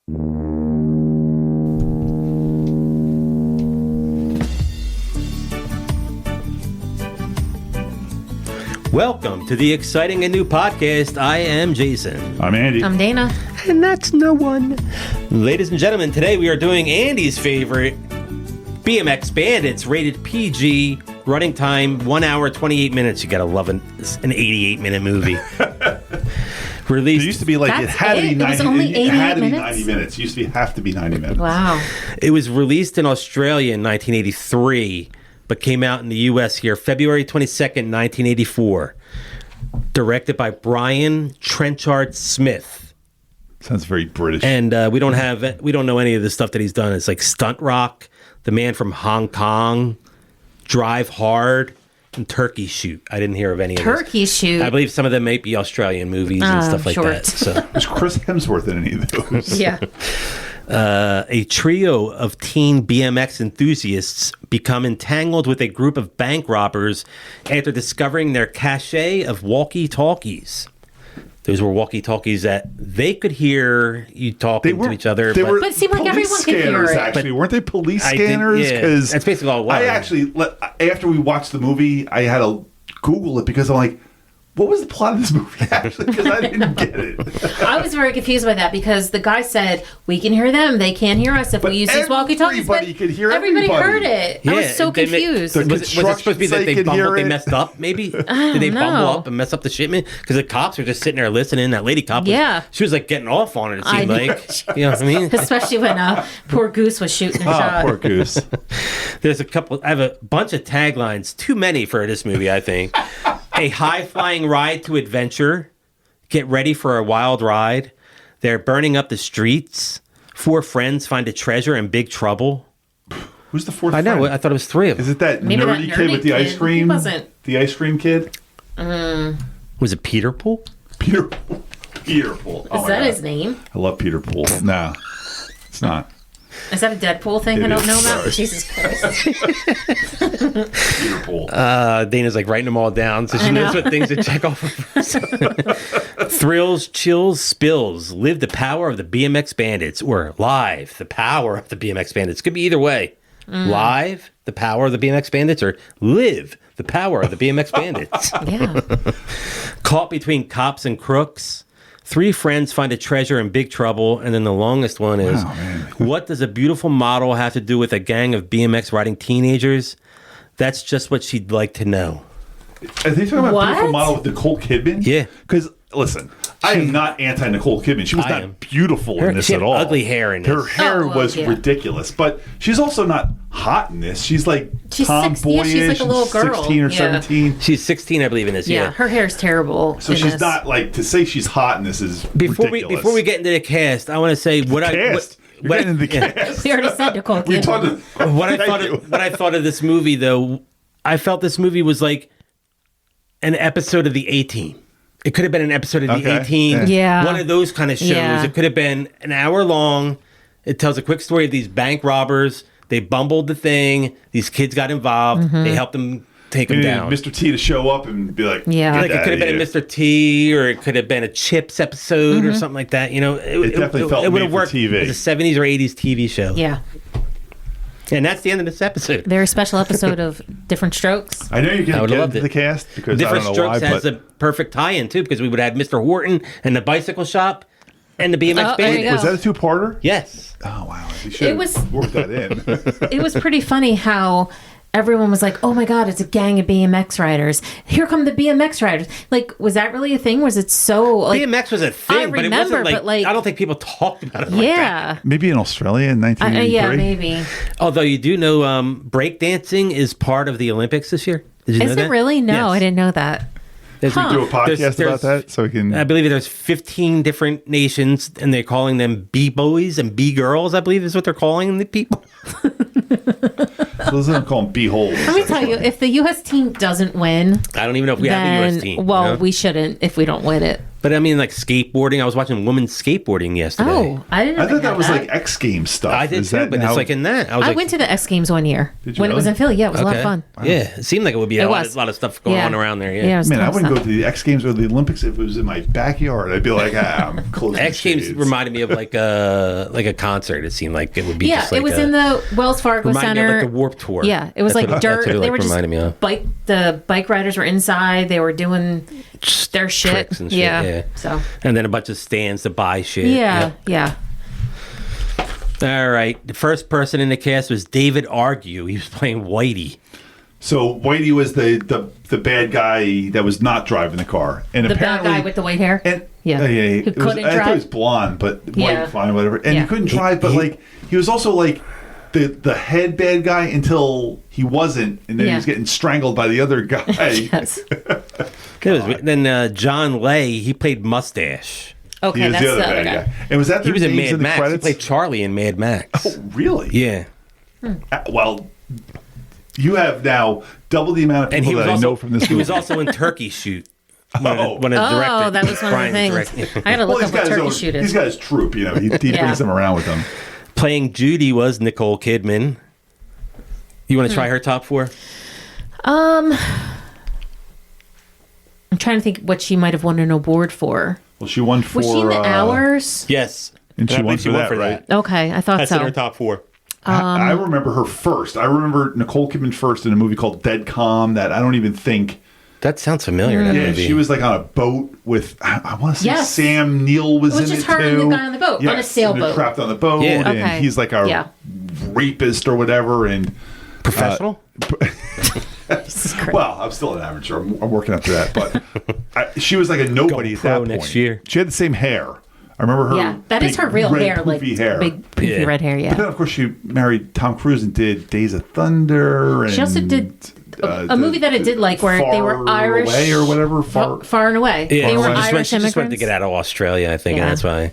Welcome to the exciting and new podcast. I am Jason. I'm Andy. I'm Dana. And that's no one. Ladies and gentlemen, today we are doing Andy's favorite, BMX Bandits, rated PG, running time 1 hour, 28 minutes. You gotta love an 88-minute movie. Released. It used to be like it had to be 90 minutes. It had to be 90 minutes. It used to have to be 90 minutes. Wow. It was released in Australia in 1983, but came out in the U.S. here February 22nd, 1984. Directed by Brian Trenchard Smith. Sounds very British. And we don't know any of the stuff that he's done. It's like Stunt Rock, The Man from Hong Kong, Drive Hard, and Turkey Shoot. I didn't hear of any of those. Turkey Shoot. I believe some of them might be Australian movies and stuff like that. So. Was Chris Hemsworth in any of those? Yeah. A trio of teen BMX enthusiasts become entangled with a group of bank robbers after discovering their cache of walkie-talkies. Those were walkie-talkies that they could hear you talking to each other. But it seemed like everyone could hear it. Actually, weren't they police scanners? Yeah, that's basically all it was. I actually, after we watched the movie, I had to Google it because I'm like, what was the plot of this movie, actually? Because I didn't get it. I was very confused by that because the guy said, we can hear them. They can't hear us if we use these walkie-talkies. Everybody could hear everybody. everybody Heard it. Yeah, I was so confused. Was it supposed to be that they messed up, maybe? Did they bumble up and mess up the shipment? Because the cops were just sitting there listening. That lady cop, she was like getting off on it, it seemed like. You know what I mean? Especially when poor Goose was shooting a shot. Poor Goose. I have a bunch of taglines, too many for this movie, I think. A high-flying ride to adventure. Get ready for a wild ride. They're burning up the streets. 4 friends find a treasure in big trouble. Who's the fourth I know. friend? I thought it was 3 of them. Is it that nerdy kid with the ice cream? He wasn't. The ice cream kid? Was it Peter Pool? Peter Pool. Is that his name? I love Peter Pool. No, it's not. Is that a Deadpool thing I don't know about? Sorry. Jesus Christ. Peter Pool. Dana's like writing them all down so she knows what things to check off. Thrills, chills, spills. Live the power of the BMX Bandits. Or live, the power of the BMX Bandits. Could be either way. Live, the power of the BMX Bandits, or live, the power of the BMX Bandits. Yeah. Caught between cops and crooks. 3 friends find a treasure in big trouble. And then the longest one is, what does a beautiful model have to do with a gang of BMX riding teenagers? That's just what she'd like to know. Are they talking about beautiful model with Nicole Kidman? Yeah. Because, listen, I am not anti-Nicole Kidman. She was not beautiful in this at all. Ugly hair in this. Her hair was ridiculous. But she's also not hot in this. She's like tomboyish. She's like a little girl. 16 or 17. She's 16, I believe, in this. Yeah, her hair's terrible. So she's not like, to say she's hot in this is ridiculous. Before we get into the cast, I want to say You're getting into the cast. We already said Nicole Kidman. What I thought of this movie, though, I felt this movie was like an episode of the A-Team. It could have been an episode of the A-Team. Yeah. One of those kind of shows. Yeah. It could have been an hour long. It tells a quick story of these bank robbers. They bumbled the thing. These kids got involved. Mm-hmm. They helped them take them down. Mr. T to show up and be like, like it could have been a Mr. T, or it could have been a Chips episode or something like that. You know, it definitely felt would have worked TV. as a 70s or 80s TV show. Yeah. And that's the end of this episode. Very special episode of Different Strokes. I know you can get into the cast because Different I don't know Strokes why, has a perfect tie-in too, because we would have Mr. Horton and the bicycle shop and the BMX Bandits. Was that a 2-parter? Yes. Oh wow! You should have worked that in. It was pretty funny how everyone was like, "Oh my God, it's a gang of BMX riders! Here come the BMX riders!" Like, was that really a thing? Was it so like BMX was a thing, but it wasn't like I don't think people talked about it. Like that. Maybe in Australia in 1983. Yeah, maybe. Although you do know, breakdancing is part of the Olympics this year. Did you know that? Is it really? No, yes. I didn't know that. We do a podcast about that, so we can. I believe there's 15 different nations, and they're calling them B-boys and B-girls. I believe is what they're calling the people. Those are call them B-holes. Let me tell you, if the U.S. team doesn't win, I don't even know if we have a U.S. team. Well, we shouldn't if we don't win it. But I mean, like skateboarding. I was watching women skateboarding yesterday. Oh, I didn't. I thought that know was like X Games stuff. I did Is too, that but now- it's like in that. I went to the X Games one year Did you when it was really? in Philly. Yeah, it was a lot of fun. Yeah, it seemed like it would be a lot, was. lot of stuff going Yeah. on around there. Yeah, Yeah. it was Man, I tons of wouldn't go stuff. to the X Games or the Olympics if it was in my backyard. I'd be like, I'm closing X Games shades. reminded me of like a concert. It seemed like it would be. Yeah, just like it was a, in the Wells Fargo reminded me Center. of like the Warped Tour. Yeah, it was That's like what- dirt. That's what it They like were just reminded me of. the bike riders were inside. They were doing their shit. Tricks and shit, Yeah. yeah. So. And then a bunch of stands to buy shit. Yeah. Yeah. All right. The first person in the cast was David Argue. He was playing Whitey. So Whitey was the bad guy that was not driving the car, and The bad apparently guy with the white hair. And, Yeah. yeah. Who It was, couldn't I thought he drive? was blonde, but Yeah. white, fine, whatever. And Yeah. he couldn't drive, but like he was also like the head bad guy until he wasn't, and then he Yeah. was getting strangled by the other guy. Yes. Then John Lay, he played Mustache. He Okay, was that's the other bad guy. And was that He their was in names Mad the Max. He credits? played Charlie in Mad Max. Oh, really? Yeah. Well, you have now double the amount of And people he was that also I know from this he was movie. also in Turkey Shoot. Oh. Oh, that was one of the things. I gotta look up what Turkey Shoot He's is. got his troop, you know. He Yeah. brings them around with him. Playing Judy was Nicole Kidman. You want to try her top four? I'm trying to think what she might have won an award for. Well, she won for... Was she in the Hours? Yes. And she I won believe for that, right? Okay, I thought That's so. in her top four. I remember her first. I remember Nicole Kidman first in a movie called Dead Calm that I don't even think... That sounds familiar. That Yeah, movie. she was like on a boat with... I want to say Yes. Sam Neill was It was in just it her too. and the guy on the boat, on a Yes, and sailboat. they're trapped on the boat, Yeah. and Okay. he's like a Yeah. rapist or whatever, and... professional. Jesus Christ. Well, I'm still an amateur. I'm working up to that, but she was like a nobody at that pro point. next year. She had the same hair. I remember her. Yeah, that is big, her real red, hair, like poofy hair. big poofy Yeah. red hair. But then, Yeah. of course, she married Tom Cruise and did Days of Thunder. And, She also did a movie that I did like where they were Far Irish Away or whatever. Far and Away. Yeah, They were Far Away. Irish she just wanted to immigrants. get out of Australia, I think, Yeah. and that's why.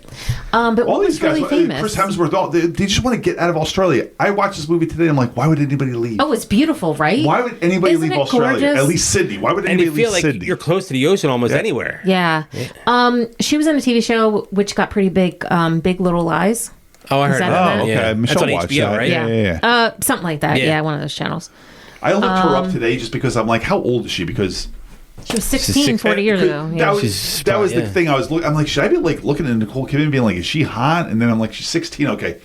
But All what these was guys, really famous? Chris Hemsworth, they just want to get out of Australia. I watched this movie today. I'm like, why would anybody leave? Oh, it's beautiful, right? Why would anybody Isn't leave it Australia? gorgeous? At least Sydney. Why would And anybody you feel leave like Sydney? you're close to the ocean almost Yeah. anywhere. Yeah. She was in a TV show which got pretty big, Big Little Lies. Oh, I heard that that. in Oh, okay. Yeah. Michelle That's on watched HBO, that. right? Yeah. Something like that. Yeah. Yeah, one of those channels. I looked her up today just because I'm like, how old is she? Because She was 16, 40 years ago. That Yeah. was, She's that was the yeah. thing I was looking. I'm like, should I be like looking at Nicole Kidman being like, is she hot? And then I'm like, she's 16. Okay,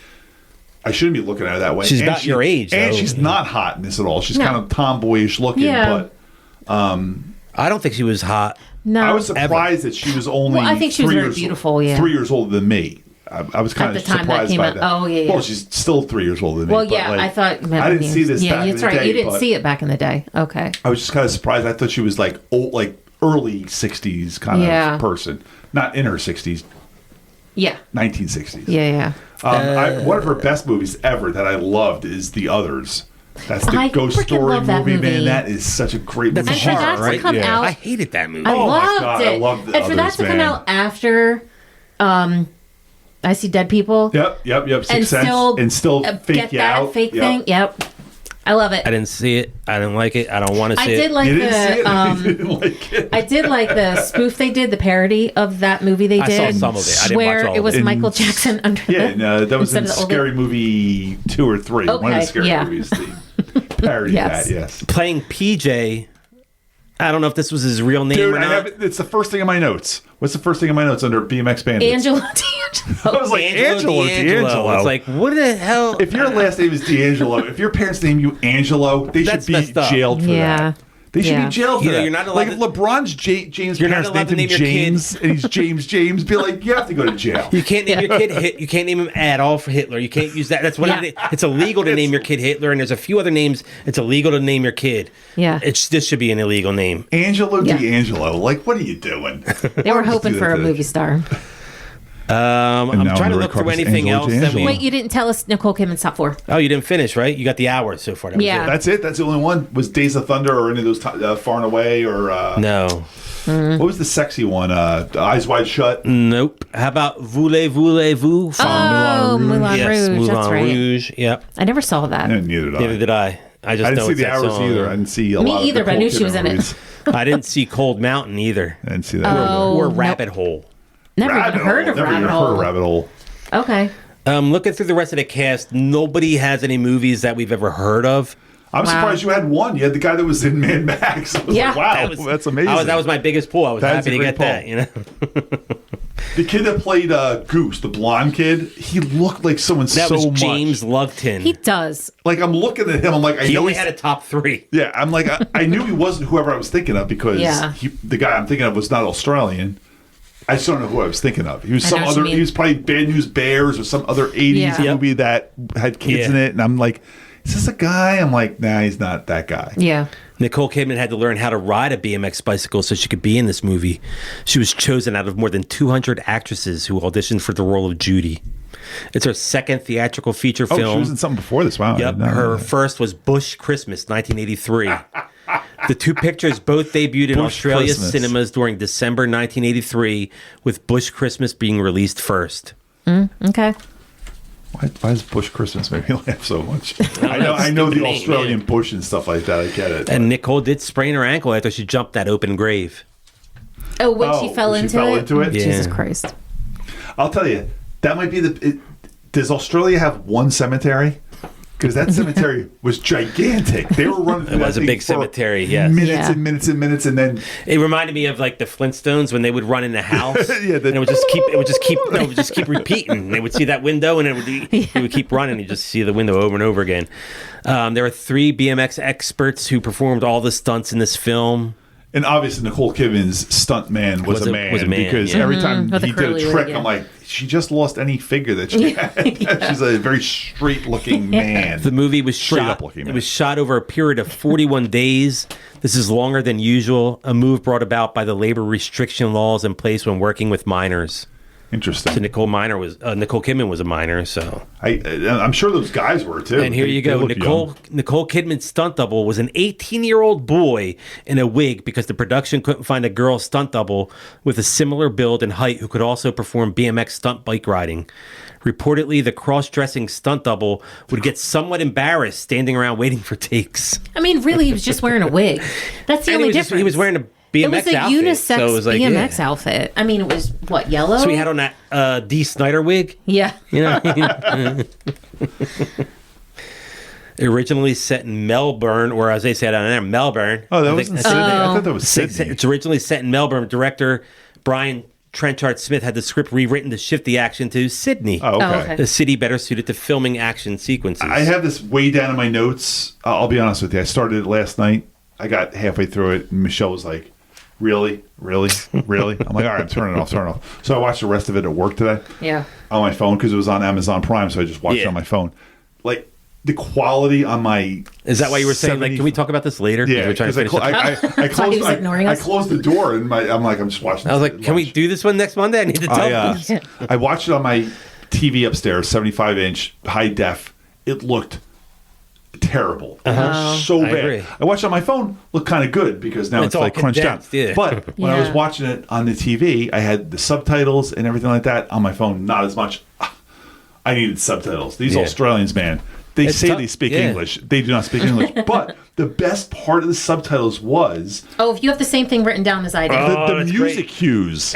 I shouldn't be looking at her that way. She's And about your age, and though. she's not hot in this at all. She's No. kind of tomboyish looking. Yeah. But I don't think she was hot. No. I was surprised that she was only. Well, I think she was 3 very years, beautiful, yeah. 3 years older than me. I was kind At of the time that surprised came by out. that. Oh, yeah, yeah. Well, she's still 3 years older than me. Well, but, yeah, like, I thought. I didn't see this Yeah, back in that's the right. day. You didn't but see it back in the day. Okay. I was just kind of surprised. I thought she was like old, like early 60s kind Yeah. of person, not in her 60s, Yeah. 1960s. Yeah, yeah. One of her best movies ever that I loved is The Others. That's the I ghost freaking story love that movie, man. movie. That is such a great movie. That's And for horror, that right? to come Yeah. out, I hated that movie. I Oh my loved God, it. I love The and for that Others, to come man. out after I See Dead People. Yep. And Sixth Sense. still, And still fake get you that out. fake Yep. thing. Yep. I love it. I didn't see it. I didn't like it. I don't want to I see did it. like You didn't see it? the You didn't like it? I did like the spoof they did, the parody of that movie they I saw did. some of it. I didn't where watch all it of was it. Michael Jackson under Yeah, the, and, that was in instead of the older- Scary Movie 2 or 3. One of the Okay, Scary yeah. movies. The parody Yes. of that, yes. Playing PJ. I don't know if this was his real name Dude, or I not. have it. It's the first thing in my notes. What's the first thing in my notes under BMX Bandits? Angelo I D'Angelo. was like, Angelo D'Angelo. D'Angelo. It's like, what the hell? If your last name is D'Angelo, if your parents name you Angelo, they That's should be messed up. jailed for Yeah. that. They should Yeah. be jailed for You know, that. you're not allowed like to- if LeBron's James You're not parents allowed to named him name your kid- James and he's James, be like, you have to go to jail. You can't name your kid You can't name him Adolf Hitler. You can't use that. That's what Yeah. it's illegal to name your kid Hitler. And there's a few other names. It's illegal to name your kid. Yeah. This should be an illegal name. Angelo Yeah. D'Angelo. Like, what are you doing? They were hoping for a movie star. I'm now trying to Maria look through Carter's anything Angelo else. That we, D'Angelo. Wait, you didn't tell us Nicole Kidman's top 4. oh, you didn't finish, right? You got the hours so far. That was Yeah. it. That's it? That's the only one? Was Days of Thunder or any of those Far and Away or... No. What was the sexy one? Eyes Wide Shut? Nope. How about Voulez-Voulez-Vous? Oh, Moulin yes, Rouge. Moulin That's right. Rouge. Yep. I never saw that. Neither did I. Neither did I. I just I didn't know see it's the that hours song. either. I didn't see a Me lot either, of but I Nicole knew she was Kidman in it. movies. I didn't see Cold Mountain either. I didn't see that. Or Rabbit Hole. Never even heard of Never even Rabbit heard of Hole. Rabbit Hole. Okay. Looking through the rest of the cast, nobody has any movies that we've ever heard of. I'm surprised you had one. You had the guy that was in Mad Max. I was Yeah. like, wow, that's amazing. That was my biggest pull. I was That's happy a to great get that. pull. You know, The kid that played Goose, the blonde kid, he looked like someone that so was much. James Loveton. He does. Like, I'm looking at him, I'm like, I He know only he's- had a top 3. Yeah, I'm like, I knew he wasn't whoever I was thinking of because Yeah. the guy I'm thinking of was not Australian. I just don't know who I was thinking of. He was I some know what other. you mean. He was probably Bad News Bears or some other '80s Yeah. movie that had kids in Yeah. it, and I'm like, is this a guy? I'm like, nah, he's not that guy. Yeah. Nicole Kidman had to learn how to ride a BMX bicycle so she could be in this movie. She was chosen out of more than 200 actresses who auditioned for the role of Judy. It's her second theatrical feature Oh, film. she was in something before this. Wow. I Yep, did not know her that. first was Bush Christmas, 1983. The two pictures both debuted in Bush Australia's Christmas. cinemas during December 1983, with Bush Christmas being released first. Okay. Why does Bush Christmas make me laugh so much? I know the stupid name, Australian yeah. Bush and stuff like that. I get it. And Nicole did sprain her ankle after she jumped that open grave. Oh, when Oh, she fell when she into fell it? into it? Yeah. Jesus Christ. I'll tell you, that might be does Australia have one cemetery? Because that cemetery was gigantic. They were running through It was that a thing big for cemetery, yes. minutes Yeah. and minutes and minutes, and then It reminded me of like the Flintstones when they would run in the house. Yeah, and it would just keep repeating. They would see that window, and it would keep running. You just see the window over and over again. There were 3 BMX experts who performed all the stunts in this film. and obviously Nicole Kidman's stunt man was a man because yeah. every time With a he did a curly trick, wig, yeah. I'm like, she just lost any figure that she had. She's a very straight looking man. The movie was Straight shot. up looking, It man. was shot over a period of 41 days. This is longer than usual. A move brought about by the labor restriction laws in place when working with minors. Interesting. So Nicole Kidman was a minor. So I'm sure those guys were too. and here you They go. look Nicole Kidman's stunt double was an 18-year-old boy in a wig because the production couldn't find a girl stunt double with a similar build and height who could also perform BMX stunt bike riding. Reportedly, the cross-dressing stunt double would get somewhat embarrassed standing around waiting for takes. I mean, really, he was just wearing a wig. That's the And only he difference. was wearing a BMX It was a outfit, unisex so it was like, BMX yeah. outfit. I mean, it was, what, yellow? So he had on that Dee Snider wig. Yeah. You know, originally set in Melbourne, or as they said on there, Melbourne. Oh, that I was think- in Sydney. I thought that was Six- Sydney. It's originally set in Melbourne. Director Brian Trenchard Smith had the script rewritten to shift the action to Sydney, Oh, okay. Oh, okay. a city better suited to filming action sequences. I have this way down in my notes. I'll be honest with you. I started it last night. I got halfway through it, and Michelle was like, "Really, really, really?" I'm like, "All right, I'm turning it off, turn it off." So I watched the rest of it at work today Yeah. on my phone because it was on Amazon Prime. So I just watched it Yeah. on my phone. Like the quality on my Is that why you were saying, 70 like, can we talk about this later? Yeah, we're trying to because finish up. I thought he was closed. ignoring I us. closed the door, and I'm just watching. I was like, can we do this one next Monday? I need to tell them. I watched it on my TV upstairs, 75-inch high def. It looked terrible. It looked so I bad. agree. I watched it on my phone. Looked kind of good because now It's it's, all like crunched down. condensed, yeah. But when I was Yeah. watching it on the TV, I had the subtitles and everything like that on my phone. Not as much. I needed subtitles. These Yeah. Australians, man. They It's say tough. they speak Yeah. English. They do not speak English. But the best part of the subtitles was Oh, if you have the same thing written down as I did. the that's music cues.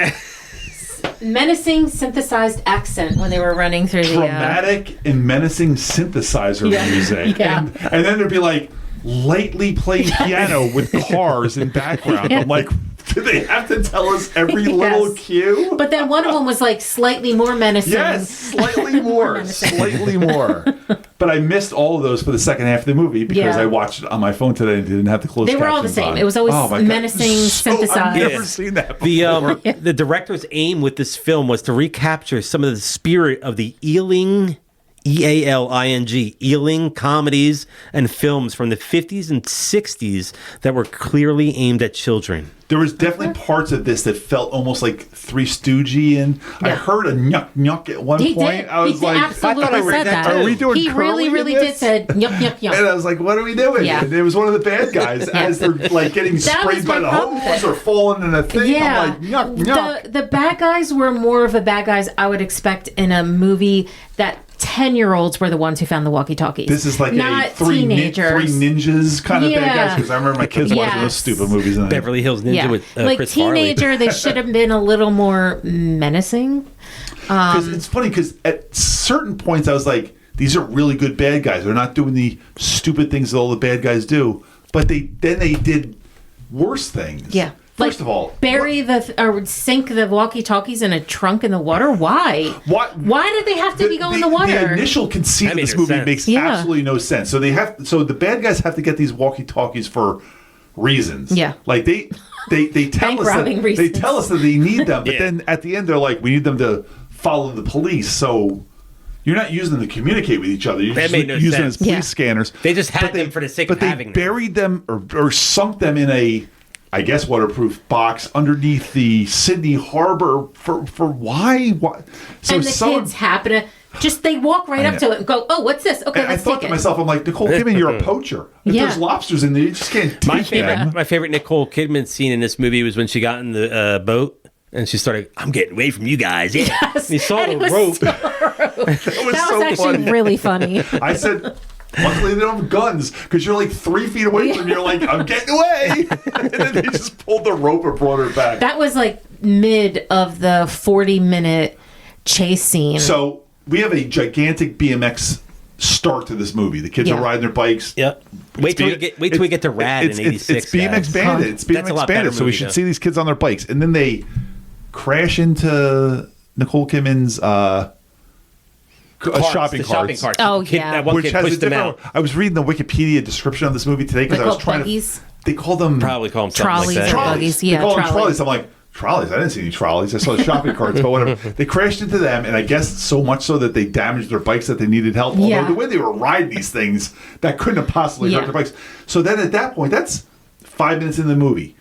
Menacing synthesized accent when they were running through the... Dramatic and menacing synthesizer Yeah. music. Yeah. And then there'd be like lightly playing piano with cars in background. I'm like, do they have to tell us every little Yes. cue? But then one of them was like slightly more menacing. Yes, slightly more. menacing. Slightly more. But I missed all of those for the second half of the movie because Yeah. I watched it on my phone today and didn't have to close They were all the captions same. on. It was always Oh my God. menacing, I've synthesized. never Yeah. seen that before. The director's aim with this film was to recapture some of the spirit of the Ealing, E-A-L-I-N-G, Ealing comedies and films from the 50s and 60s that were clearly aimed at children. There was definitely parts of this that felt almost like Three Stooges, and I Yeah. heard a nyuk nyuk at one He point. did. I was He like, absolutely I thought I read said that that. too. Are we doing He curly really, in really this? did said yup, yup, yup. and I was like, what are we doing? Yeah. And it was one of the bad guys as they're like getting That sprayed was by my the problem with hose it. or falling in a thing. Yeah. I'm like, nyuk nyuk. The bad guys were more of a bad guys I would expect in a movie that 10-year-olds were the ones who found the walkie-talkies. This is like not a three ninjas kind of bad guys, because I remember my kids watching those stupid movies. Beverly Hills Ninja with like Chris teenager, Farley. they should have been a little more menacing. Because it's funny, because at certain points I was like, these are really good bad guys. They're not doing the stupid things that all the bad guys do. But they did worse things. Yeah. First of all, or sink the walkie-talkies in a trunk in the water. Why? Why did they have to be going in the water? The initial conceit of this movie makes absolutely no sense. So the bad guys have to get these walkie-talkies for reasons. Yeah. Like they tell us that they need them, but then at the end they're like, we need them to follow the police. So you're not using them to communicate with each other. You're just using them as police scanners. They just had them for the sake of having them. But they buried them or sunk them in a, I guess, waterproof box underneath the Sydney Harbor for why? So and the kids happen to they walk right up to it and go, "Oh, what's this?" Okay, let's I thought to myself, I'm like, Nicole Kidman, you're a poacher. If there's lobsters in there, you just can't take them. My favorite Nicole Kidman scene in this movie was when she got in the boat and she started, "I'm getting away from you guys." Yeah. Yes. You saw the rope. That was actually really funny. I said, luckily they don't have guns, because you're like 3 feet away from me. You're like, I'm getting away. And then they just pulled the rope and brought her back. That was like mid of the 40-minute chase scene. So we have a gigantic BMX start to this movie. The kids are riding their bikes. Yep. Wait till we get to Rad in '86. It's BMX Bandits. It's BMX Bandits. So we should see these kids on their bikes, and then they crash into Nicole Kidman's shopping cart. Oh, yeah. That one Which kid has a pushed them different. out. I was reading the Wikipedia description of this movie today because I was trying buggies? to. They call them Probably call them something Trolleys like that. or buggies. Yeah, they call them trolleys. trolleys. I'm like, trolleys? I didn't see any trolleys. I saw the shopping carts, but whatever. They crashed into them, and I guess so much so that they damaged their bikes that they needed help. Although the way they were riding these things, that couldn't have possibly hurt their bikes. So then at that point, that's 5 minutes in the movie.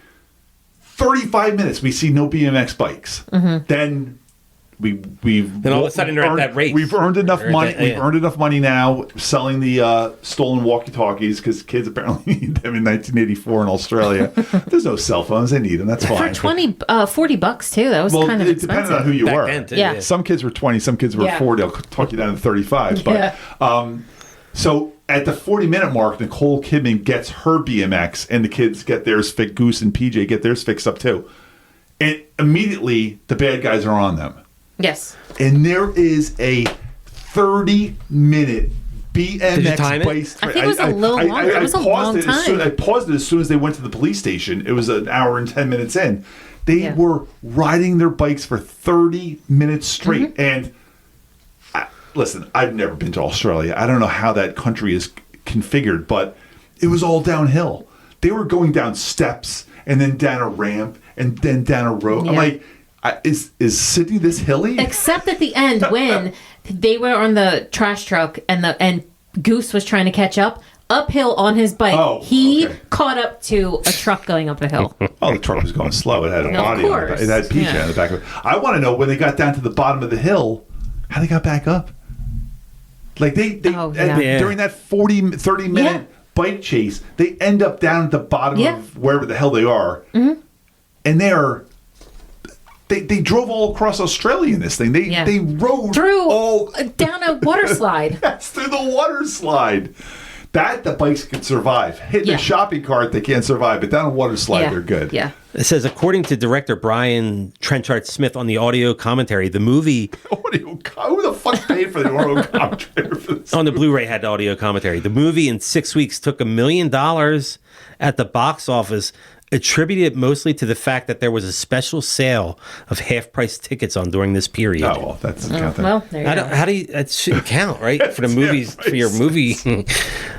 35 minutes, we see no BMX bikes. Mm-hmm. Then Then all of a sudden they're at that rate. We've earned enough money. We've earned enough money now selling the stolen walkie-talkies, because kids apparently need them in 1984 in Australia. There's no cell phones; they need them. That's fine. For $40 too. That was kind of it expensive. depended on who you were. Then, too, Yeah. Some kids were 20, some kids were 40. I'll talk you down to 35. But so at the 40-minute mark, Nicole Kidman gets her BMX, and the kids get theirs fixed. Goose and PJ get theirs fixed up too. And immediately, the bad guys are on them. Yes. And there is a 30-minute BMX bike. I think it was a little longer. It was a long time. I paused it as soon as they went to the police station. It was an hour and 10 minutes in. They were riding their bikes for 30 minutes straight. And listen, I've never been to Australia. I don't know how that country is configured, but it was all downhill. They were going down steps and then down a ramp and then down a road. I'm like, is Sydney this hilly? Except at the end when they were on the trash truck and Goose was trying to catch up uphill on his bike. He caught up to a truck going up a hill. Oh, the truck was going slow. It had a body on it. It had PJ on the back of it. I want to know when they got down to the bottom of the hill, how they got back up. Like they during that 30 minute bike chase, they end up down at the bottom of wherever the hell they are. Mm-hmm. And they drove all across Australia in this thing. They rode down a water slide. Yes, through the water slide. That the bikes can survive. Hitting a shopping cart, they can't survive. But down a water slide, they're good. Yeah. It says, according to director Brian Trenchard Smith on the audio commentary, the movie... Who the fuck paid for the audio commentary for this? On the Blu-ray had the audio commentary. The movie in 6 weeks took $1 million at the box office, attributed mostly to the fact that there was a special sale of half-price tickets on during this period. Oh, well, that doesn't count. Well, there you go. How do you... That shouldn't count, right? For the movies, for your movie...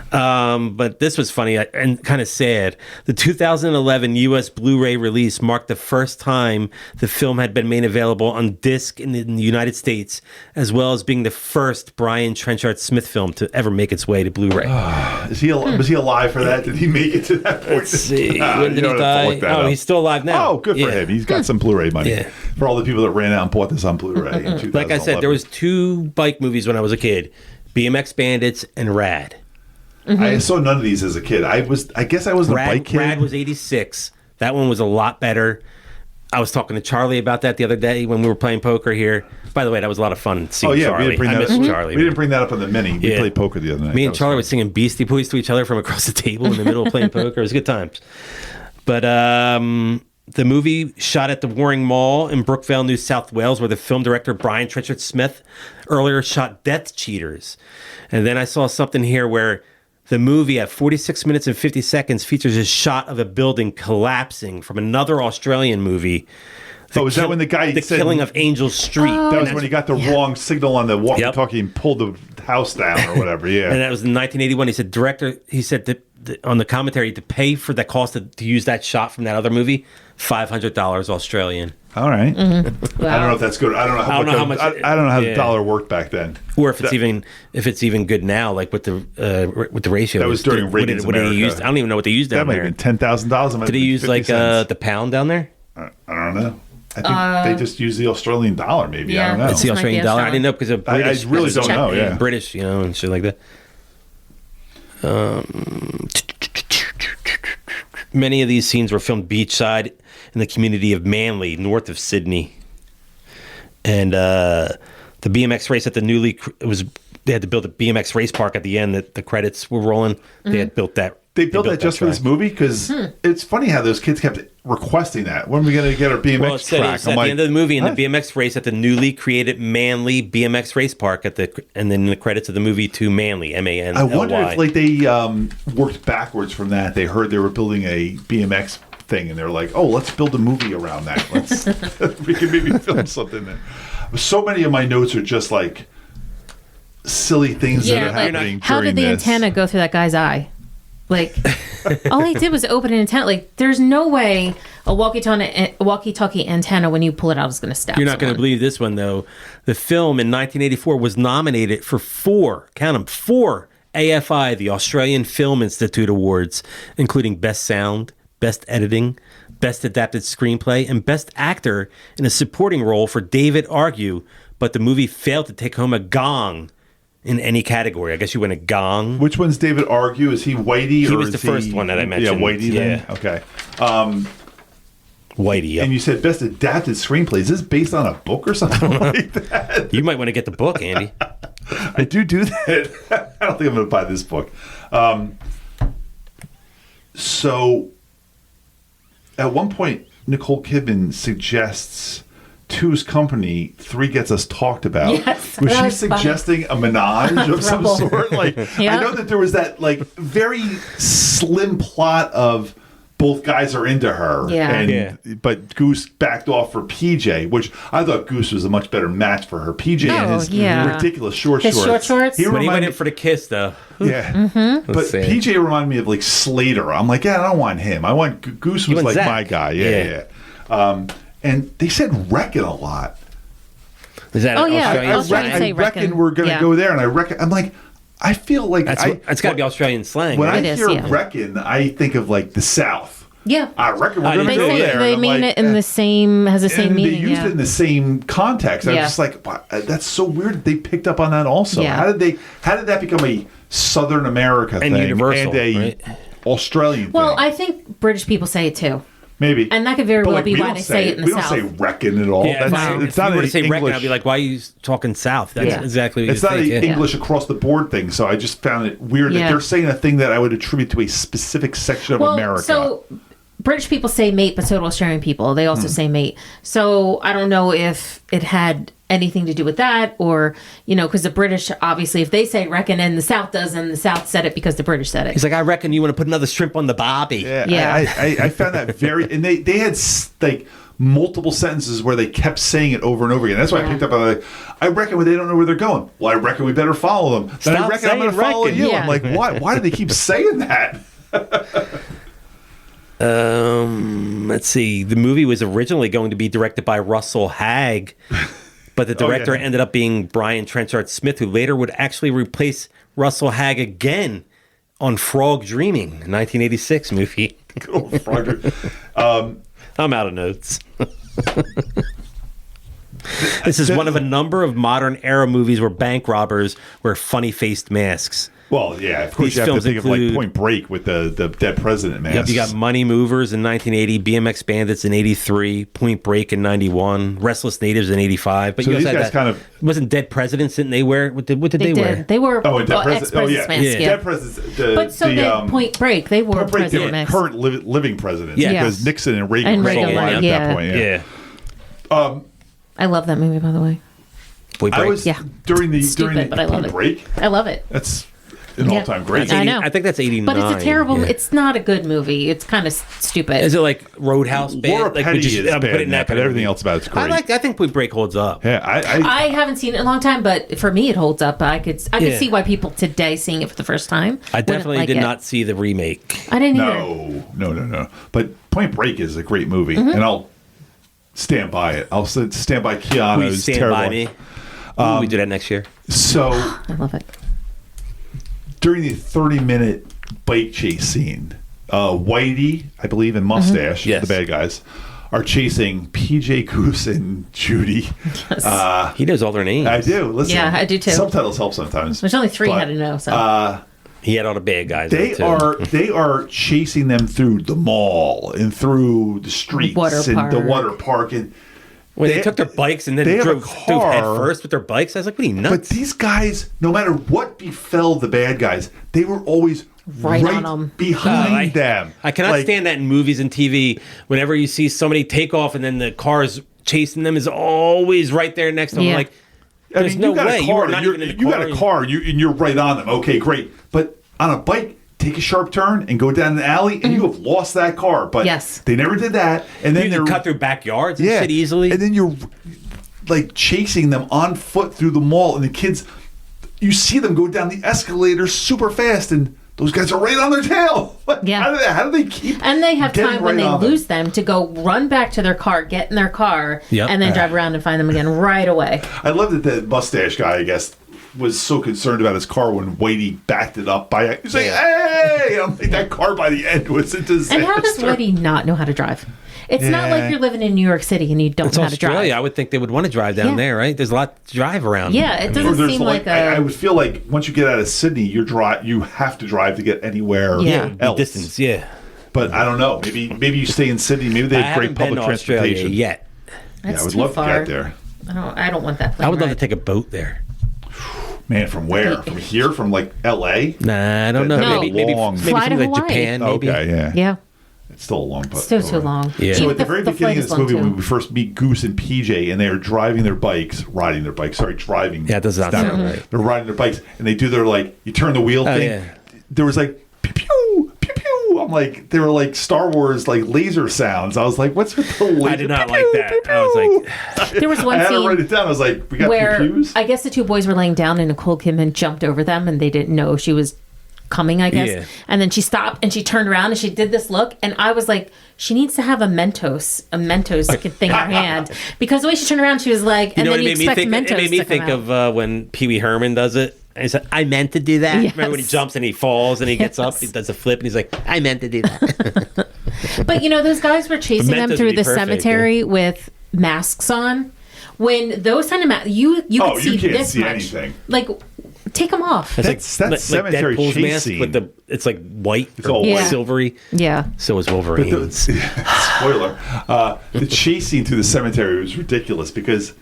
but this was funny and kind of sad. The 2011 U.S. Blu-ray release marked the first time the film had been made available on disc in the United States, as well as being the first Brian Trenchard Smith film to ever make its way to Blu-ray. Was he alive for that? Did he make it to that point? Let's see. When did he die? Oh, he's still alive now. Oh, good for him. He's got some Blu-ray money. Yeah. For all the people that ran out and bought this on Blu-ray in 2011. Like I said, there was 2 bike movies when I was a kid, BMX Bandits and Rad. Mm-hmm. I saw none of these as a kid. I guess I wasn't a bike kid. Rad was 86. That one was a lot better. I was talking to Charlie about that the other day when we were playing poker here. By the way, that was a lot of fun seeing Charlie. We I miss Charlie. We didn't bring that up on the mini. We played poker the other night. Me and Charlie were singing Beastie Boys to each other from across the table in the middle of playing poker. It was good times. But the movie shot at the Waring Mall in Brookvale, New South Wales, where the film director Brian Trenchard Smith earlier shot Death Cheaters. And then I saw something here where the movie at 46 minutes and 50 seconds features a shot of a building collapsing from another Australian movie. Was that when the guy said... Killing of Angel Street. That was when he got the wrong signal on the walkie-talkie and pulled the house down or whatever, yeah. And that was in 1981. He said that on the commentary, to pay for the cost to use that shot from that other movie, $500 Australian. All right. Mm-hmm. Wow. I don't know if that's good. I don't know how much. I don't know how the dollar worked back then, or if it's even good now, like with the ratio. That was during Reagan's America. I don't even know what they used down there. That might have been $10,000. Did he use like the pound down there? I don't know. I think they just use the Australian dollar. Maybe I don't know. It's the Australian dollar. I didn't know because of British. I really don't know. Yeah, British, and shit like that. Many of these scenes were filmed beachside in the community of Manly, north of Sydney. And the BMX race at the they had to build a BMX race park at the end that the credits were rolling. Mm-hmm. They had built that. They built that just for this movie? Because it's funny how those kids kept requesting that. When are we going to get our BMX track? It's at the end of the movie in the BMX race at the newly created Manly BMX race park and then the credits of the movie to Manly, M-A-N-L-Y. I wonder if they worked backwards from that. They heard they were building a BMX thing and they're like, oh, let's build a movie around that. We can maybe film something there. So many of my notes are just like silly things that are happening. How did the antenna go through that guy's eye? Like, all he did was open an antenna. Like, there's no way a walkie-talkie antenna, when you pull it out, is going to stab You're not going to believe this one, though. The film in 1984 was nominated for four AFI, the Australian Film Institute Awards, including Best Sound, Best Editing, Best Adapted Screenplay, and Best Actor in a Supporting Role for David Argue, but the movie failed to take home a gong in any category. I guess you win a gong. Which one's David Argue? Is he Whitey? He was the first one that I mentioned. Yeah, Whitey then? Okay. Whitey, yep. And you said Best Adapted Screenplay. Is this based on a book or something like that? You might want to get the book, Andy. I do that. I don't think I'm going to buy this book. So, at one point, Nicole Kidman suggests Two's Company, Three Gets Us Talked About. Yes, was she suggesting a menage of some sort? Like, yeah. I know that there was that like very slim plot of both guys are into her. Yeah. But Goose backed off for PJ, which I thought Goose was a much better match for her. PJ and his ridiculous short shorts. Short shorts? He went in for the kiss, though. Yeah. Mm-hmm. But PJ reminded me of like Slater. I'm like, I don't want him. I want Goose was like Zach. My guy. Yeah. And they said reckon a lot. Is that Australian slang? I reckon we're going to go there. And I'm like, I feel like it's got to be Australian slang. When I hear reckon, I think I the South. Yeah. I reckon we're going to go there. They mean it in the same, has the same meaning. They used it in the same context. I was just like, wow, that's so weird. They picked up on that also. Yeah. How did that become a Southern America thing universal, and a Australian thing? Well, I think British people say it too. Maybe. And that could very well be why they say it in the South. We don't say reckon at all. Yeah, it's not if you were to say English. reckon, I'd be like, why are you talking South? That's exactly what it's not an English across the board thing, so I just found it weird that they're saying a thing that I would attribute to a specific section of America. So British people say mate, but so do Australian people. They also say mate. So I don't know if it had anything to do with that or, because the British, obviously, if they say reckon and the South does, and the South said it because the British said it. He's like, I reckon you want to put another shrimp on the barbie. Yeah. I found that very, and they had like multiple sentences where they kept saying it over and over again. That's why I picked up on like, I reckon they don't know where they're going. Well, I reckon we better follow them. Then I reckon I'm going to follow you. Yeah. I'm like, why do they keep saying that? Let's see. The movie was originally going to be directed by Russell Hagg, but the director ended up being Brian Trenchard Smith, who later would actually replace Russell Hagg again on Frog Dreaming, 1986 movie. I'm out of notes. This is one of a number of modern era movies where bank robbers wear funny-faced masks. Well, yeah, of course These you have to films think of like include- Point Break with the dead president mask. Yep, you got Money Movers in 1980, BMX Bandits in 83, Point Break in 91, Restless Natives in 85. But So you also these had guys that, kind of- wasn't Dead Presidents, didn't they wear? What did they wear? They were Dead president. Oh yeah, ex-president's mask, Dead presidents. But so did Point Break. They wore Point Break, they president were masks. current living presidents. Yeah. Because Yes. Nixon and Reagan And were still Reagan, alive at yeah. that point. Yeah. Yeah. I love that movie, by the way. Point Break. I was Yeah. during the Stupid, but I love Point it. Break. I love it. That's an all-time great. That's I 80 know. I think that's 89. But it's a terrible. Yeah. It's not a good movie. It's kind of stupid. Is it like Roadhouse bad? Laura Like, Petty we just is put bad it in that, but kind of everything movie. else about it's great. I think Point Break holds up. Yeah, I haven't seen it in a long time, but for me, it holds up. I could Yeah. see why people today seeing it for the first time. I wouldn't definitely like did it. not see the remake. I didn't either. No. But Point Break is a great movie, and I'll stand by it. I'll stand by Will you Keanu's stand terrible. by me? We do that next year. So I love it. during the 30-minute bike chase scene, Whitey, I believe, and Mustache, Yes. the bad guys, are chasing PJ Goose and Judy. He knows all their names. I do. Listen, Yeah, I do too. Subtitles help sometimes. There's only three But, I had to know. So He had all the bad guys. They there, too. they are chasing them through the mall and through the streets Water and the park. water park, and When they they- took their bikes and then they have a drove head car. first with their bikes, I was like, what are you, nuts? but these guys, no matter what befell the bad guys, they were always Right on 'em. behind them. I cannot Like, stand that in movies and TV. Whenever you see somebody take off and then the car's chasing them is always right there next to them. Yeah. Like, I there's mean, no you got way. a You car, are not even in the you car. got a car, and you're right on them. Okay, great. But on a bike, take a sharp turn and go down an alley, and you have lost that car. But Yes. they never did that. And then You they're can cut through backyards and shit easily. And then you're like chasing them on foot through the mall, and the kids, you see them go down the escalator super fast, and those guys are right on their tail. Yeah. How do they keep? and they have getting time when right they on lose them to go run back to their car, get in their car, Yep. and then drive around and find them again right away. I love that the mustache guy, I guess, was so concerned about his car when Whitey backed it up by. He's like, "Hey!" I'm like, that car by the end was a disaster. And how does Whitey not know how to drive? It's not Yeah. like you're living in New York City and you don't It's know how to Australia. drive. I would think they would want to drive down Yeah. there, right? There's a lot to drive around. Yeah, it doesn't Or there's seem like I a. would feel like once you get out of Sydney, you have to drive to get anywhere Yeah. The else. distance, yeah. But I don't know. Maybe you stay in Sydney. Maybe they I have great haven't been public to Australia transportation. yet. Yeah, That's I would too love far. to get there. I don't want that plane I would love to ride. take a boat there. Man, from where? From here? From like L.A.? Nah, I don't know. That'd be maybe long. maybe Fly from to like Hawaii. Japan. Maybe. Okay, yeah. Yeah, It's still a long boat. still too long. Yeah. So Even at the very flight beginning of is this long, movie, too. when we first meet Goose and PJ, and they are driving their bikes, driving. Yeah, it does not Stop. sound right. They're riding their bikes, and they do their like, you turn the wheel Oh, thing. yeah. There was like, pew pew, pew pew. I'm like, they were like Star Wars like laser sounds. I was like, what's with the laser? I did not Pew, like pew, that. pew, I was pew. like, There was I one had to write scene it down. I was like, we got where pew pews. I guess the two boys were laying down and Nicole Kidman jumped over them and they didn't know she was coming, I guess. Yeah. And then she stopped and she turned around and she did this look and I was like, she needs to have a Mentos thing in her hand because the way she turned around, she was like, you and know what then it you made me expect think? Mentos It made me to come think out. of when Pee Wee Herman does it. And he said, "I meant to do that." Yes. Remember when he jumps and he falls and he gets up, Yes. he does a flip, and he's like, "I meant to do that." But you know, those guys were chasing Mentos them would through be the perfect, cemetery with masks on. When those kind of masks, you Oh, could you see can't this see much. anything. Like, take them off. It's That's cemetery Deadpool's chase mask scene. with the it's like white It's or all white. silvery. Yeah. So is But Wolverine. spoiler, the chase scene through the cemetery was ridiculous because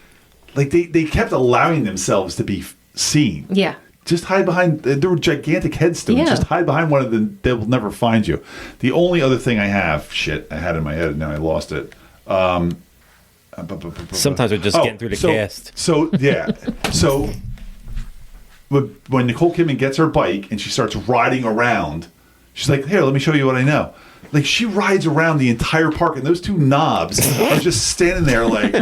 like they kept allowing themselves to be seen. Yeah. Just hide behind. There were gigantic headstones. Yeah. Just hide behind one of them. They will never find you. The only other thing I have, I had in my head and now I lost it. Sometimes we're just getting through the cast. So yeah. So when Nicole Kidman gets her bike and she starts riding around, she's like, "Here, let me show you what I know." Like she rides around the entire park, and those two knobs are just standing there, like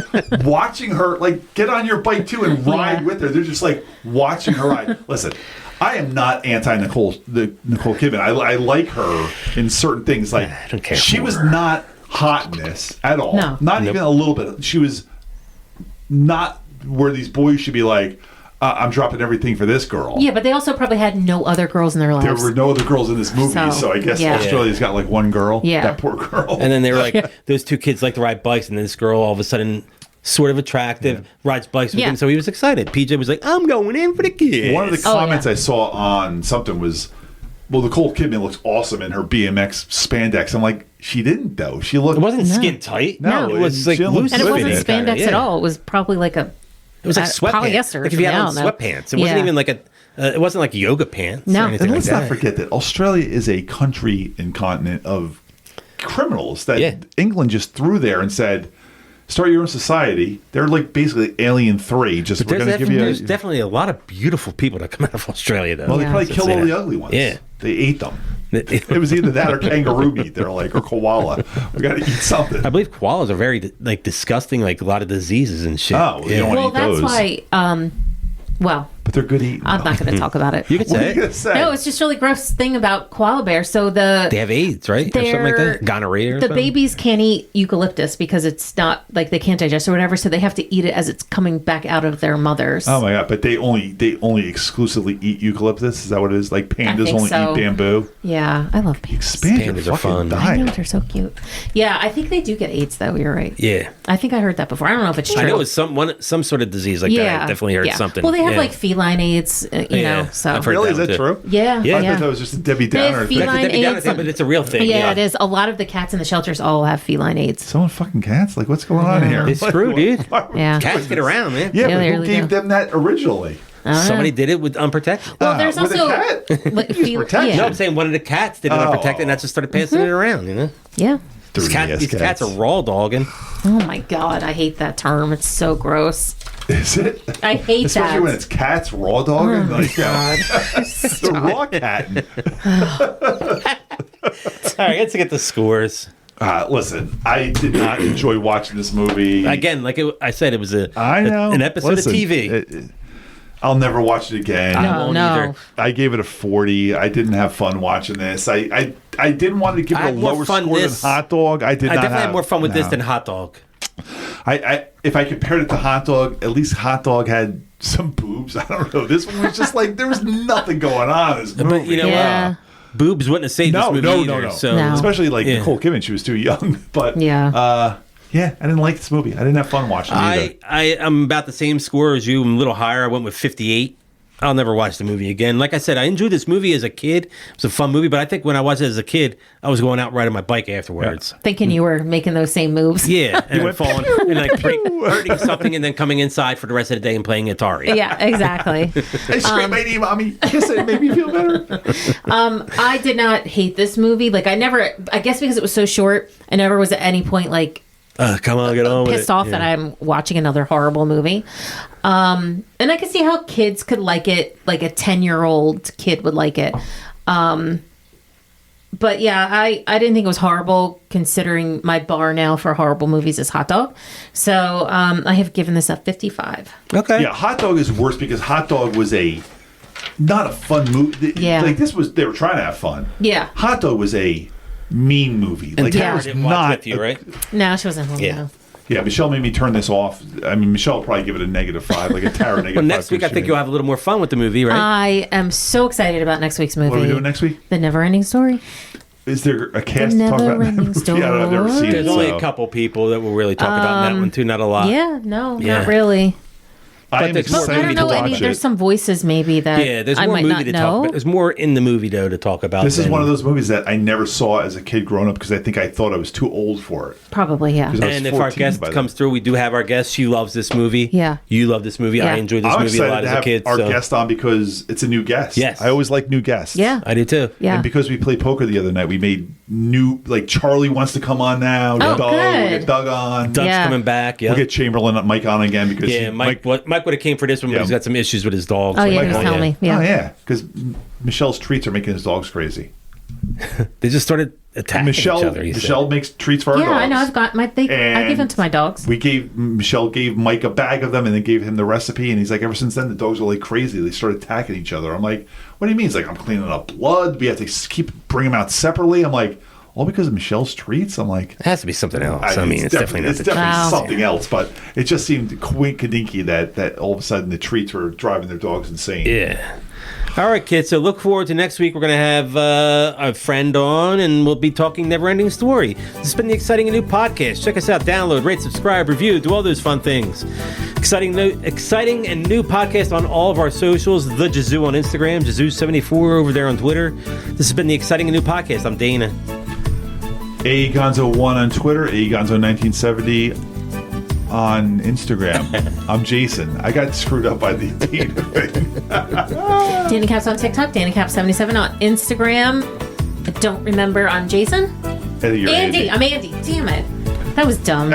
watching her. Like, get on your bike too and ride Yeah. with her. They're just like watching her ride. Listen, I am not anti Nicole Kidman. I like her in certain things. Like I don't care she for was her. not hot in this at all. No. Not Nope. even a little bit. She was not where these boys should be like, I'm dropping everything for this girl. Yeah, but they also probably had no other girls in their lives. There were no other girls in this movie, so, So, I guess yeah. Australia's got like one girl. Yeah. That poor girl. And then they were like, those two kids like to ride bikes, and then this girl all of a sudden sort of attractive, rides bikes with Yeah. him, so he was excited. PJ was like, I'm going in for the kids. One of the comments I saw on something was, well, Nicole Kidman looks awesome in her BMX spandex. I'm like, she didn't though. She looked. It wasn't skin tight. No, it was like she looked loose. And it wasn't Fitting. spandex Yeah. at all. It was probably like a. It was like sweatpants. Polyester. Like if you had on from now, sweatpants. It wasn't even like a. It wasn't like yoga pants. No. Or anything And let's like not that. forget that Australia is a country and continent of criminals that England just threw there and said, start your own society. They're like basically Alien 3. Just we're going to give you. There's definitely a lot of beautiful people that come out of Australia, though. Well, they Yeah. probably Just killed say all that. the ugly ones. Yeah. They ate them. It was either that or kangaroo meat. They're like, or koala. We got to eat something. I believe koalas are very like disgusting, like a lot of diseases and shit. Oh, well, you don't want to Well, eat that's those. why. Well, But they're good eating. I'm not going to talk about it. You could What are say you going to say? No, it's just really gross thing about koala bears. So they have AIDS, right? Or something like They're- that. Gonorrhea. Or the something? babies can't eat eucalyptus because it's not like they can't digest or whatever. So they have to eat it as it's coming back out of their mothers. Oh my god! But they only exclusively eat eucalyptus. Is that what it is? Like pandas think only so. eat bamboo. Yeah, I love pandas. Expand your Pandas are fucking fun. I know diet. they're so cute. Yeah, I think they do get AIDS though. You're right. Yeah. I think I heard that before. I don't know if it's true. I know it's some sort of disease like that. I definitely heard something. Well, they have Yeah. like feline AIDS, you know. So I've heard Really? Is one, that too. true? yeah, Yeah. I yeah. thought that was just a Debbie They have Downer. feline That's the Debbie Downer AIDS. thing, but it's a real thing. Yeah, it is. A lot of the cats in the shelters all have feline AIDS. Someone fucking cats? Like, what's going on here? It's Like, screwed, dude. why are we Yeah. doing Cats get this? around, man. Yeah, Yeah, but they who really gave do. them that originally? Somebody did it with unprotected. Well, there's with also a cat? like, Use protection. No, I'm saying one of the cats did it Oh. unprotected, and that just started passing it around. You know, yeah. these Dirty-ass cats are raw dogging. Oh my god, I hate that term. It's so gross. Is it? I hate Especially that. when it's cats raw dogging. Oh, like, God. the raw cat. All right, let's get the scores. Listen, I did not enjoy watching this movie. Again, like I said, it was I know. an episode Listen, of TV. I'll never watch it again. I No, won't no. either. I gave it a 40. I didn't have fun watching this. I didn't want to give I it a had more lower fun score than this- Hot Dog. I I definitely definitely had more fun with this no. than Hot Dog. If I compared it to Hot Dog, at least Hot Dog had some boobs. I don't know. This one was just like there was nothing going on in this movie. But you know, Yeah. boobs wouldn't have saved no, this movie no, either. no, no. So No. Especially like Yeah. Nicole Kidman, she was too young. But Yeah. yeah, I didn't like this movie. I didn't have fun watching it either. I'm about the same score as you. I'm a little higher. I went with 58. I'll never watch the movie again. Like I said, I enjoyed this movie as a kid. It was a fun movie, but I think when I watched it as a kid, I was going out riding my bike afterwards. Thinking you were making those same moves. Yeah, and then went, falling and like hurting something, and then coming inside for the rest of the day and playing Atari. Yeah, exactly. I screamed my name, mommy. Yes, it made me feel better. I did not hate this movie. Like I guess because it was so short, I never was at any point like Come on, get on with it. pissed off that I'm watching another horrible movie. And I can see how kids could like it, like a 10-year-old kid would like it. But yeah, I didn't think it was horrible considering my bar now for horrible movies is Hot Dog. So I have given this a 55. Okay. Yeah, Hot Dog is worse because Hot Dog was not a fun movie. Yeah. Like they were trying to have fun. Yeah. Hot Dog was a mean movie. Like Tara it was didn't watch not with you, right? No, she wasn't home. Yeah. No. Yeah, Michelle made me turn this off. I mean, Michelle will probably give it a -5, like a Tara negative. Well, next 5, week I think you'll have a little more fun with the movie, right? I am so excited about next week's movie. What are we doing next week? The Never Ending Story. Is there a cast to talk about? in that Never-ending movie? I don't know, I've never seen it. There's only so. a couple people that will really talk about in that one too, not a lot. Yeah, no, Yeah. not really. I am there's more But I excited don't to know watch any. it. There's some voices maybe that Yeah, there's I more might movie not to know. talk about. There's more in the movie though to talk about. This is than- one of those movies that I never saw as a kid growing up because I think I thought I was too old for it. Probably, yeah. 'Cause I was And if our 14 guest by then. comes through, we do have our guest. She loves this movie. Yeah. You love this movie. I Yeah. enjoyed this I'm movie a excited lot to as a have kid. our so. guest on because it's a new guest. Yes. I always like new guests. Yeah. I do too. Yeah. And because we played poker the other night, we made new, like Charlie wants to come on now. Oh, Doug, we'll good. get Doug on. Doug's Yeah. coming back. Yeah. We'll get Chamberlain, Mike on again because Yeah, Mike would have came for this one, but Yeah. he's got some issues with his dog. Oh, so yeah, Mike he was won't- telling me. Yeah. Oh, yeah. Because Michelle's treats are making his dogs crazy. They just started attacking each Michelle other. he said. Michelle makes treats for our Yeah, dogs. I know. I've got my. I give them to my dogs. Michelle gave Mike a bag of them and then gave him the recipe, and he's like, ever since then the dogs are like crazy. They started attacking each other. I'm like, what do you mean? He's like, I'm cleaning up blood. We have to keep bring them out separately. I'm like, all because of Michelle's treats. I'm like, It has to be something else. I mean, it's definitely not the Wow. something else. But it just seemed coinkadinky that all of a sudden the treats were driving their dogs insane. Yeah. All right, kids. So look forward to next week. We're going to have a friend on, and we'll be talking Neverending Story. This has been the Exciting and New Podcast. Check us out. Download, rate, subscribe, review, do all those fun things. Exciting and New Podcast on all of our socials. The Jazoo on Instagram, Jazoo74 over there on Twitter. This has been the Exciting and New Podcast. I'm Dana. Agonzo1 on Twitter, Agonzo1970 on Instagram. I'm Jason. I got screwed up by the Dana thing. Danny Caps on TikTok, Danny Caps 77 on Instagram. I don't remember on Jason. Andy. I'm Andy. Damn it. That was dumb.